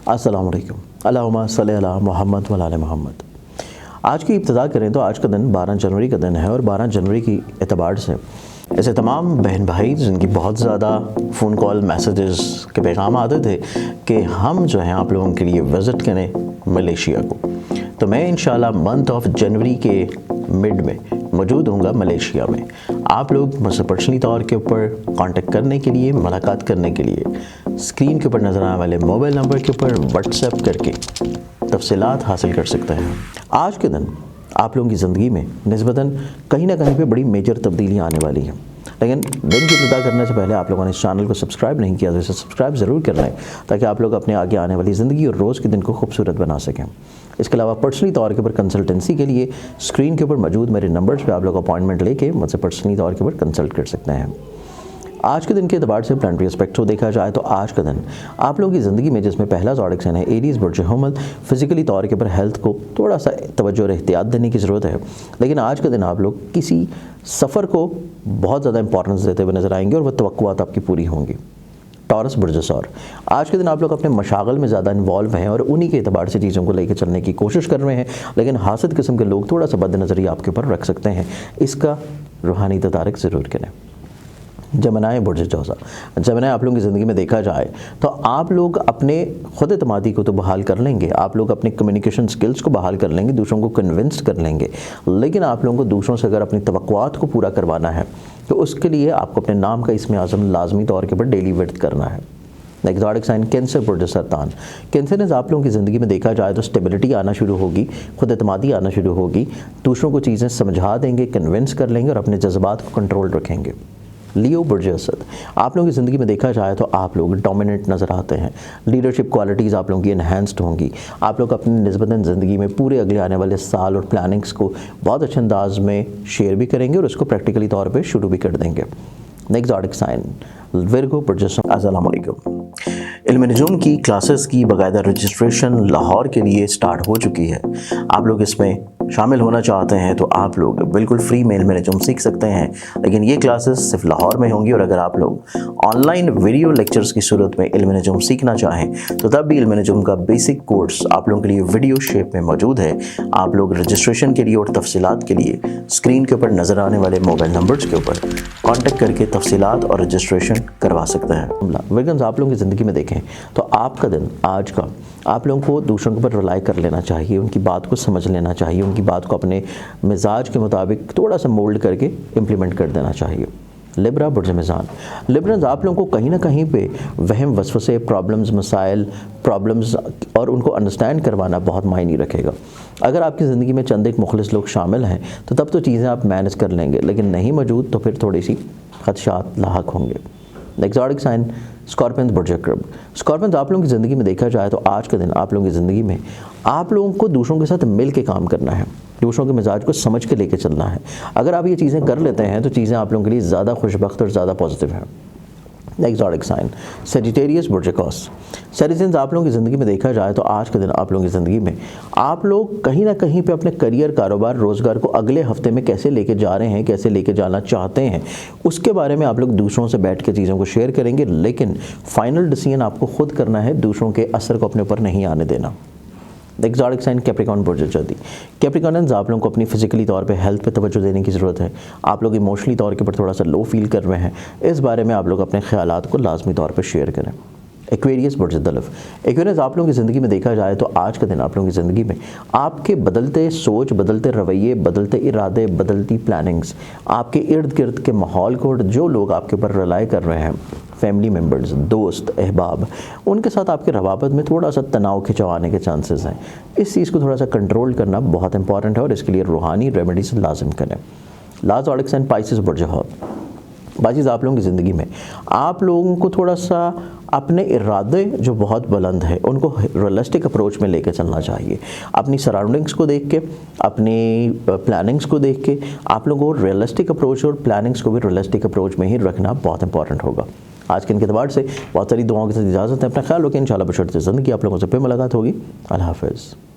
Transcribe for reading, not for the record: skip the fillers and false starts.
अस्सलाम वालेकुम। अल्लाहुम्मा सल्ली अला मुहम्मद व आले मोहम्मद। आज की इब्तिदा करें तो आज का दिन 12 जनवरी का दिन है और 12 जनवरी की एतबार से ऐसे तमाम बहन भाई जिनकी बहुत ज़्यादा फ़ोन कॉल मैसेजेस के पैगाम आते थे कि हम जो हैं आप लोगों के लिए विज़िट करें मलेशिया को, तो मैं इंशाल्लाह मंथ ऑफ जनवरी के मिड में मौजूद होऊंगा मलेशिया में। आप लोग मुझसे पर्सनली तौर के ऊपर कांटेक्ट करने के लिए, मुलाकात करने के लिए स्क्रीन के ऊपर नज़र आने वाले मोबाइल नंबर के ऊपर व्हाट्सएप करके तफसीलात हासिल कर सकते हैं। आज के दिन आप लोगों की ज़िंदगी में निस्बतन कहीं ना कहीं पे बड़ी मेजर तब्दीलियाँ आने वाली हैं, लेकिन दिन की इब्तिदा करने से पहले आप लोगों ने इस चैनल को सब्सक्राइब नहीं किया तो इसे सब्सक्राइब ज़रूर कर लें ताकि आप लोग अपने आगे आने वाली ज़िंदगी और रोज़ के दिन को खूबसूरत बना सकें। इसके अलावा पर्सनली तौर के ऊपर कंसल्टेंसी के लिए स्क्रीन के ऊपर मौजूद मेरे नंबर्स पे आप लोग अपॉइंटमेंट लेके मुझसे पर्सनली तौर के ऊपर कंसल्ट कर सकते हैं। आज के दिन के एतबार से प्लानिटरी एस्पेक्ट को देखा जाए तो आज का दिन आप लोगों की ज़िंदगी में जिसमें पहला ज़ोडिक साइन है एरीज़ बुर्ज हुमल, फिज़िकली तौर के ऊपर हेल्थ को थोड़ा सा तवज्जो और एहतियात देने की ज़रूरत है, लेकिन आज का दिन आप लोग किसी सफ़र को बहुत ज़्यादा इंपॉर्टेंस देते हुए नज़र आएंगे और वह तवक्कुआत आपकी पूरी होंगी। टॉरस बुर्ज सौर, आज के दिन आप लोग अपने मशागल में ज़्यादा इन्वॉल्व हैं और उन्हीं के एतबार से चीज़ों को लेकर चलने की कोशिश कर रहे हैं, लेकिन हासिद किस्म के लोग थोड़ा सा बदनज़री आपके ऊपर रख सकते हैं, इसका रूहानी तदारक ज़रूर करें। जमनाए बुर्ज जौज़ा, जमनाए आप लोगों की ज़िंदगी में देखा जाए तो आप लोग अपने खुद एतमादी को तो बहाल कर लेंगे, आप लोग अपने कम्युनिकेशन स्किल्स को बहाल कर लेंगे, दूसरों को कन्विंस कर लेंगे, लेकिन आप लोगों को दूसरों से अगर अपनी तवक्कुआत को पूरा करवाना है तो उसके लिए आपको अपने नाम का इसमें आज़म लाजमी तौर के ऊपर डेली वर्थ करना है। ज़ोडिक साइन कैंसर बुर्ज सरतान, कैंसर ने आप लोगों की ज़िंदगी में देखा जाए तो स्टेबिलिटी आना शुरू होगी, खुद एतमादी आना शुरू होगी, दूसरों को चीज़ें समझा देंगे, कन्विंस कर लेंगे और अपने जज्बात को कंट्रोल रखेंगे। लियो बुर्ज असद, आप लोगों की ज़िंदगी में देखा जाए तो आप लोग डोमिनेंट नज़र आते हैं, लीडरशिप क्वालिटीज़ आप लोगों की इन्हेंस्ड होंगी, आप लोग अपनी निस्बतन ज़िंदगी में पूरे अगले आने वाले साल और प्लानिंग्स को बहुत अच्छे अंदाज में शेयर भी करेंगे और उसको प्रैक्टिकली तौर पे शुरू भी कर देंगे। नेक्स्ट ज़ोडिक साइन विर्गो बुर्ज। अस्सलाम वालेकुम। इल्म नजूम की क्लासेस की बाकायदा रजिस्ट्रेशन लाहौर के लिए स्टार्ट हो चुकी है। आप लोग इसमें शामिल होना चाहते हैं तो आप लोग बिल्कुल फ्री में इल्म नजूम सीख सकते हैं, लेकिन ये क्लासेस सिर्फ लाहौर में होंगी और अगर आप लोग ऑनलाइन वीडियो लेक्चर्स की सूरत में इल्म नजूम सीखना चाहें तो तब भी इल्म नजूम का बेसिक कोर्स आप लोगों के लिए वीडियो शेप में मौजूद है। आप लोग रजिस्ट्रेशन के लिए और तफसीलात के लिए स्क्रीन के ऊपर नज़र आने वाले मोबाइल नंबर्स के ऊपर कॉन्टेक्ट करके तफसीलात और रजिस्ट्रेशन करवा सकते हैं। विगन्स आप लोगों की ज़िंदगी में देखें तो आपका दिन आज का आप लोगों को दूसरों के ऊपर रिलाई कर लेना चाहिए, उनकी बात को समझ लेना चाहिए, उनकी बात को अपने मिजाज के मुताबिक थोड़ा सा मोल्ड करके इम्प्लीमेंट कर देना चाहिए। लिब्रा बुर्ज मीज़ान, लिब्रन्स आप लोगों को कहीं ना कहीं पे वहम वसवसे, प्रॉब्लम्स, मसाइल, प्रॉब्लम्स और उनको अंडरस्टैंड करवाना बहुत मायने रखेगा। अगर आपकी ज़िंदगी में चंद एक मुखलिस लोग शामिल हैं तो तब तो चीज़ें आप मैनेज कर लेंगे, लेकिन नहीं मौजूद तो फिर थोड़ी सी खदशात लाहक होंगे। ज़ोडिक साइन स्कॉर्पियंस बुर्ज अक़रब, स्कॉर्पियंस आप लोगों की ज़िंदगी में देखा जाए तो आज के दिन आप लोगों की ज़िंदगी में आप लोगों को दूसरों के साथ मिल के काम करना है, दूसरों के मिजाज को समझ के लेके चलना है। अगर आप ये चीज़ें कर लेते हैं तो चीज़ें आप लोगों के लिए ज़्यादा खुशबख्त और ज़्यादा पॉजिटिव हैं। ज़ोडिक साइन सेजिटेरियस बुर्ज अक़ौस, सेजिटेरियस आप लोगों की ज़िंदगी में देखा जाए तो आज के दिन आप लोगों की ज़िंदगी में आप लोग कहीं ना कहीं पे अपने करियर, कारोबार, रोज़गार को अगले हफ्ते में कैसे लेके जा रहे हैं, कैसे लेके जाना चाहते हैं, उसके बारे में आप लोग दूसरों से बैठ के चीज़ों को शेयर करेंगे, लेकिन फाइनल डिसीजन आपको खुद करना है, दूसरों के असर को अपने ऊपर नहीं आने देना। ज़ोडिक साइन कैप्रिकॉर्न बुर्ज जदी, कैप्रिकॉर्नस आप लोगों को अपनी फिजिकली तौर पे हेल्थ पे तवज्जो देने की ज़रूरत है। आप लोग इमोशनली तौर के ऊपर थोड़ा सा लो फील कर रहे हैं, इस बारे में आप लोग अपने ख्यालात को लाजमी तौर पे शेयर करें। एक्वेरियस बुर्ज दलफ, एक्वेरियस आप लोगों की ज़िंदगी में देखा जाए तो आज का दिन आप लोगों की ज़िंदगी में आपके बदलते सोच, बदलते रवैये, बदलते इरादे, बदलती प्लानिंग्स, आपके इर्द गिर्द के माहौल को जो लोग आपके ऊपर रिलाई कर रहे हैं, फैमिली मेम्बर्स, दोस्त, अहबाब, उनके साथ आपके रवाबत में थोड़ा सा तनाव खिंचवाने के चांसेस हैं। इस चीज़ को थोड़ा सा कंट्रोल करना बहुत इंपॉर्टेंट है और इसके लिए रूहानी रेमेडीज लाजिम करें। ज़ोडिक साइन पाइसेस बुर्ज हौत, बाजीज़ आप लोगों की ज़िंदगी में आप लोगों को थोड़ा सा अपने इरादे जो बहुत बुलंद है उनको रियलिस्टिक अप्रोच में लेकर चलना चाहिए। अपनी सराउंडिंग्स को देख के, अपनी प्लानिंग्स को देख के आप लोगों को रियलिस्टिक अप्रोच और प्लानिंग्स को भी रियलिस्टिक अप्रोच में ही रखना बहुत इंपॉर्टेंट होगा। आज के इनके एतबार से बहुत सारी दुआओं के साथ इजाज़त है। अपना ख्याल रखें। इंशाल्लाह बशर्ते ज़िंदगी आप लोगों से फिर मुलाकात होगी। अल्लाह हाफ़िज़।